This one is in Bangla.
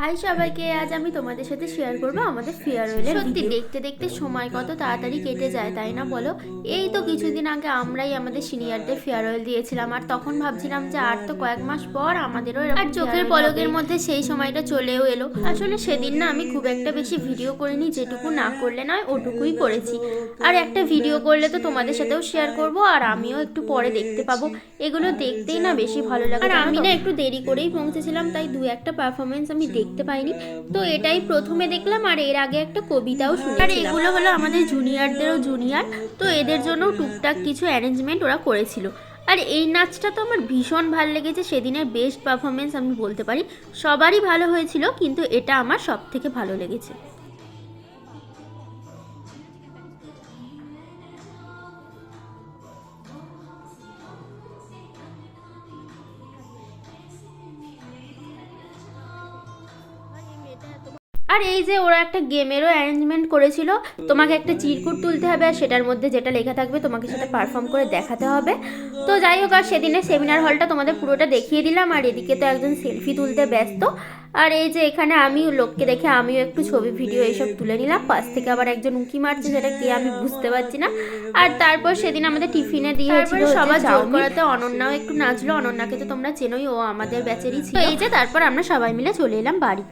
হাই সবাইকে, আজ আমি তোমাদের সাথে শেয়ার করবো আমাদের ফেয়ারওয়েলের। সত্যি দেখতে দেখতে সময় কত তাড়াতাড়ি কেটে যায়, তাই না বলো? এই তো কিছুদিন আগে আমরাই আমাদের সিনিয়রদের ফেয়ারওয়েল দিয়েছিলাম, আর তখন ভাবছিলাম যে আর তো কয়েক মাস পর আমাদেরও এরকম, আর চোখের পলকের মধ্যে সেই সময়টা চলেও এলো। আসলে সেদিন না আমি খুব একটা বেশি ভিডিও করিনি, যেটুকু না করলে নয় ওটুকুই করেছি। আর একটা ভিডিও করলে তো তোমাদের সাথেও শেয়ার করব, আর আমিও একটু পরে দেখতে পাবো। এগুলো দেখতেই না বেশি ভালো লাগে। আর আমি না একটু দেরি করেই পৌঁছেছিলাম, তাই দু একটা পারফরমেন্স আমি দেখতে পাইনি। তো এটাই প্রথমে দেখলাম, আর এর আগে একটা কবিতাও শুনেছিলাম। আর এগুলো হলো আমাদের জুনিয়রদেরও জুনিয়র, তো এদের জন্য টুকটাক কিছু অ্যারেঞ্জমেন্ট ওরা করেছিল। আর এই নাচটা তো আমার ভীষণ ভালো লেগেছে, সেদিনের বেস্ট পারফরমেন্স আমি বলতে পারি। সবারই ভালো হয়েছিল, কিন্তু এটা আমার সব থেকে ভালো লেগেছে। আর এই যে ওরা একটা গেমেরও অ্যারেঞ্জমেন্ট করেছিল, তোমাকে একটা চিরকুট তুলতে হবে, আর সেটার মধ্যে যেটা লেখা থাকবে তোমাকে সেটা পারফর্ম করে দেখাতে হবে। তো যাই হোক, আর সেদিনের সেমিনার হলটা তোমাদের পুরোটা দেখিয়ে দিলাম। আর এদিকে তো একজন সেলফি তুলতে ব্যস্ত, আর এই যে এখানে আমি লোককে দেখে আমিও একটু ছবি ভিডিও এইসব তুলে নিলাম। পাশ থেকে আবার একজন উঁকি মারছে, সেটা কে আমি বুঝতে পারছি না। আর তারপর সেদিন আমাদের টিফিনে দিয়েছিল সবার জোর করাতে অনন্যাও একটু নাচলো। অনন্যাকে তো তোমরা চেনোই, ও আমাদের ব্যাচেরই ছিল। এই যে তারপর আমরা সবাই মিলে চলে এলাম বাড়ি।